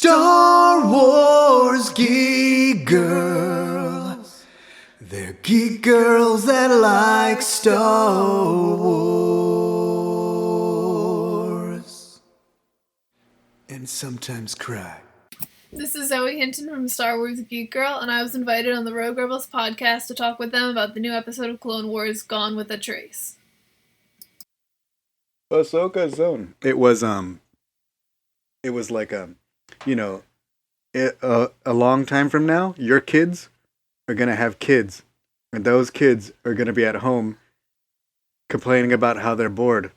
Star Wars geek girls. They're geek girls that like Star Wars. And sometimes cry. This is Zoe Hinton from Star Wars Geek Girl, and I was invited on the Rogue Rebels podcast to talk with them about the new episode of Clone Wars, Gone with a Trace. Ahsoka Zone. It was like a long time from now, your kids are gonna have kids, and those kids are gonna be at home complaining about how they're bored,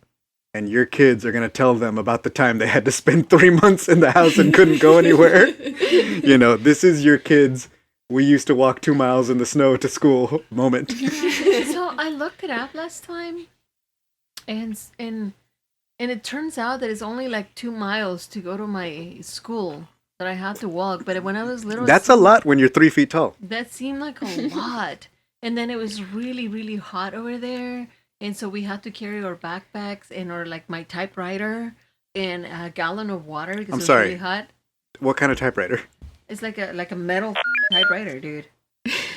and your kids are gonna tell them about the time they had to spend 3 months in the house and couldn't go anywhere. This is your kids. We used to walk 2 miles in the snow to school moment. So I looked it up last time, and it turns out that it's only like 2 miles to go to my school that I had to walk. But when I was little, that's a lot when you're 3 feet tall. That seemed like a lot. And then it was really, really hot over there, and so we had to carry our backpacks and my typewriter and a gallon of water because it was really hot. What kind of typewriter? It's like a metal typewriter, dude.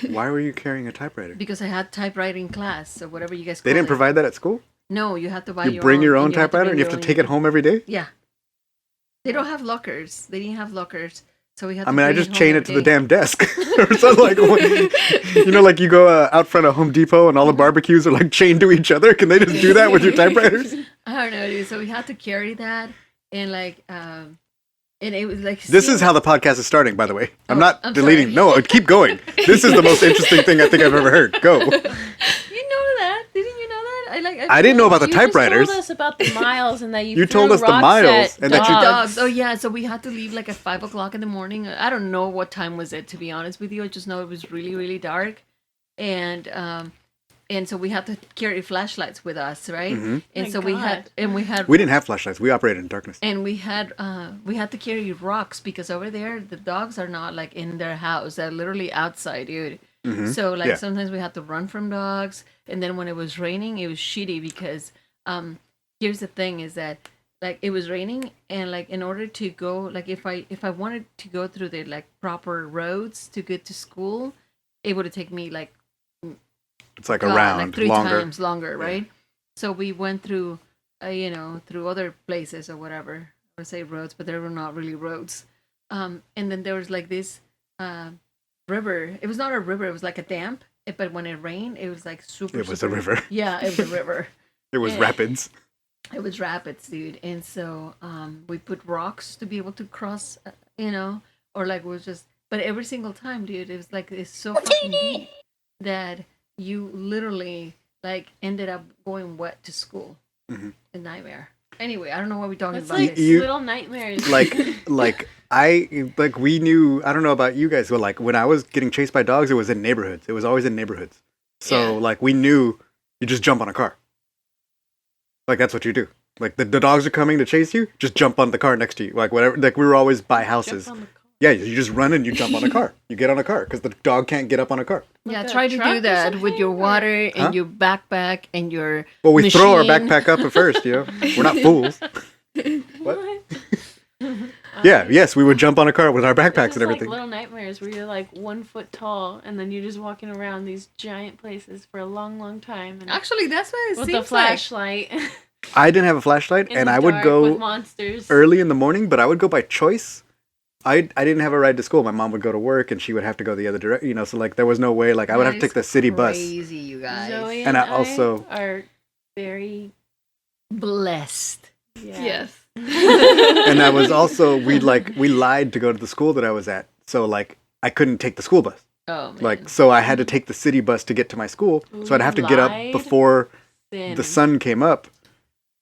Why were you carrying a typewriter? Because I had typewriting class or whatever you guys call it. They didn't provide that at school? No, you have to buy your own. You bring your own typewriter and you have to take it home every day? Yeah. They don't have lockers. They didn't have lockers. So we had to I just chain it to the damn desk. Or something like you go out front of Home Depot and all the barbecues are like chained to each other. Can they just do that with your typewriters? I don't know, dude. So we had to carry that and and it was like... This is how the podcast is starting, by the way. I'm not deleting. Sorry. No, keep going. This is the most interesting thing I think I've ever heard. Go. You know that? Didn't you know that? I didn't know about the typewriters. You told us about the miles and that you told us the miles and that you dogs. Oh yeah, so we had to leave at 5 o'clock in the morning. I don't know what time was it, to be honest with you. I just know it was really, really dark, and so we had to carry flashlights with us, right? Mm-hmm. And we didn't have flashlights. We operated in darkness. And we had to carry rocks because over there the dogs are not in their house. They're literally outside, dude. Mm-hmm. So sometimes we had to run from dogs, and then when it was raining, it was shitty because here's the thing is that it was raining, and in order to go if I wanted to go through the proper roads to get to school, it would have taken me it's around 3 times longer, right? Yeah. So we went through through other places or whatever. I would say roads, but there were not really roads. And then there was this river. It was not a river, it was like a dam, but when it rained it was super. It was a river. Yeah, it was a river. It was rapids. It was rapids, dude. And so we put rocks to be able to cross, or it was just, but every single time, dude, it was it's so fucking deep that you literally ended up going wet to school. Mm-hmm. A nightmare. Anyway, I don't know what we're talking about. It's little nightmares. We knew, I don't know about you guys, but when I was getting chased by dogs, it was in neighborhoods. It was always in neighborhoods. So we knew you just jump on a car. That's what you do. The dogs are coming to chase you, just jump on the car next to you. Whatever. We were always by houses. Yeah, you just run and you jump on a car. You get on a car because the dog can't get up on a car. Yeah, try to do that with your water and your backpack and your we machine. Throw our backpack up at first, We're not fools. What? Yes, we would jump on a car with our backpacks and everything. Little nightmares where you're 1 foot tall and then you're just walking around these giant places for a long, long time. And actually, that's what it seems with a flashlight. I didn't have a flashlight, and I would go with monsters early in the morning, but I would go by choice. I didn't have a ride to school. My mom would go to work, and she would have to go the other direction. So there was no way. I would have to take the city bus. Crazy, you guys. Zoe and I also are very blessed. Yeah. Yes. And I was also we lied to go to the school that I was at. So I couldn't take the school bus. Oh man. So I had to take the city bus to get to my school. Ooh, so I'd have to get up before the sun came up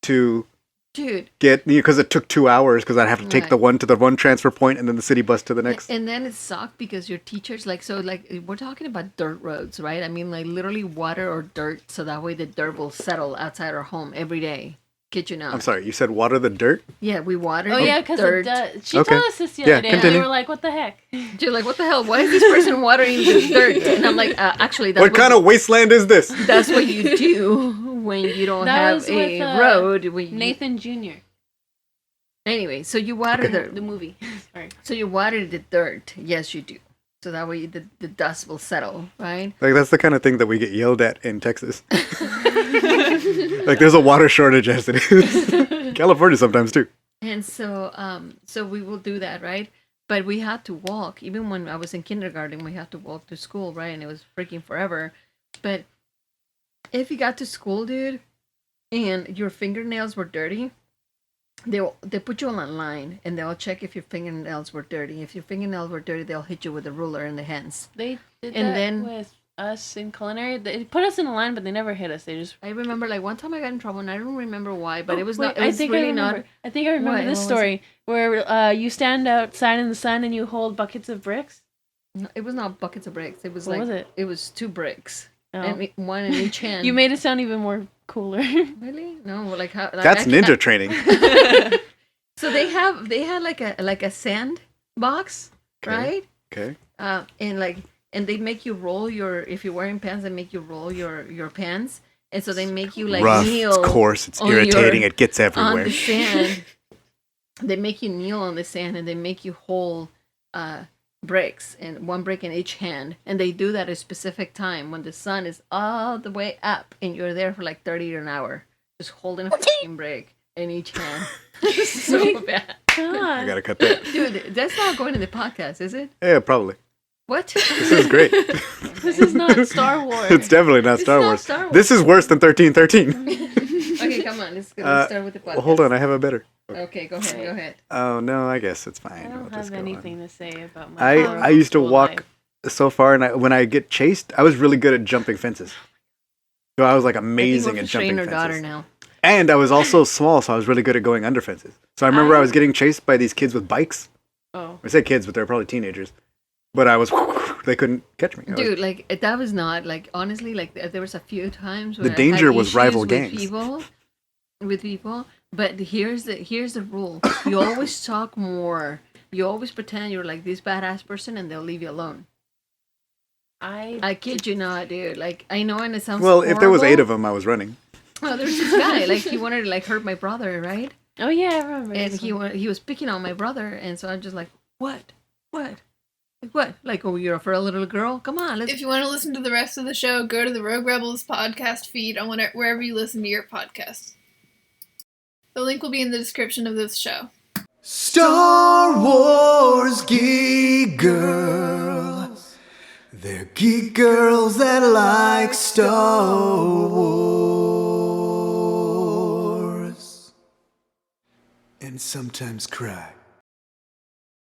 to. Dude. Because it took 2 hours because I'd have to take the one transfer point and then the city bus to the next. And then it sucked because your teachers we're talking about dirt roads, right? I mean literally water or dirt, so that way the dirt will settle outside our home every day. Kid you not. I'm sorry, you said water the dirt? Yeah, we watered because dirt. She told us this the other day, continue. and we were like, what the heck? You're like, what the hell? Why is this person watering the dirt? And I'm like, actually, that's what kind of wasteland is this? That's what you do when you don't have a road. Nathan Jr. Anyway, so you water The movie. Sorry. so you water the dirt. Yes, you do. So that way the dust will settle, right? Like, that's the kind of thing that we get yelled at in Texas. Like, there's a water shortage as it is. California sometimes, too. And so we will do that, right? But we had to walk. Even when I was in kindergarten, we had to walk to school, right? And it was freaking forever. But if you got to school, dude, and your fingernails were dirty, they put you on a line and they'll check if your fingernails were dirty. If your fingernails were dirty, they'll hit you with a ruler in the hands. They did And that then- with us in culinary. They put us in a line, but they never hit us. They just. I remember like one time I got in trouble and I don't remember why, but it was Wait, not. It was really not. I think I remember What? this What was story where you stand outside in the sun and you hold buckets of bricks. It was not buckets of bricks. It was What like was it? It was 2 bricks, Oh. and one in each hand. You made it sound even more cooler. really? No, like how? Like That's I ninja can't- training. So they had like a sand box, Okay. right? Okay. And they make you roll your, if you're wearing pants, they make you roll your pants, and so they make you like Rough, kneel it's coarse, it's on irritating, your- it gets on everywhere. the sand. They make you kneel on the sand, and they make you hold bricks, and 1 brick in each hand, and they do that at a specific time when the sun is all the way up, and you're there for like 30 an hour, just holding a fucking brick in each hand. So bad. I God. gotta cut that. Dude, that's not going in the podcast, is it? Yeah, probably. What? This is great. This is not Star Wars. It's definitely not It's Star not Wars. Star Wars. This is worse than 1313. Okay, come on. Let's start with the podcast. Well, hold on, I have a better. Okay, go ahead. Go ahead. Oh, no, I guess it's fine. I I'll don't just have go anything on. to say about my. I horrible used to school walk life. so far, and when I get chased, I was really good at jumping fences. So I was like I think amazing we'll at jumping train her fences. daughter now. And I was also small, so I was really good at going under fences. So I remember I was getting chased by these kids with bikes. Oh. I say kids, but they're probably teenagers. But I was, they couldn't catch me. I was- Dude, like that was not like honestly like there was a few times The where I danger had was issues rival with gangs. people. But here's the rule: you always talk more. You always pretend you're like this badass person, and they'll leave you alone. I kid you not, dude. Like I know, and it sounds well, if there was 8 horrible. of them, I was running. Oh, there's this guy like he wanted to like hurt my brother, right? Oh yeah, I remember. And this he one. he was picking on my brother, and so I'm just like, what, like what? Like, oh, you're for a little girl? Come on, let's. If you want to listen to the rest of the show, go to the Rogue Rebels podcast feed on wherever you listen to your podcasts. The link will be in the description of this show. Star Wars Geek Girls. They're geek girls that like Star Wars. And sometimes cry.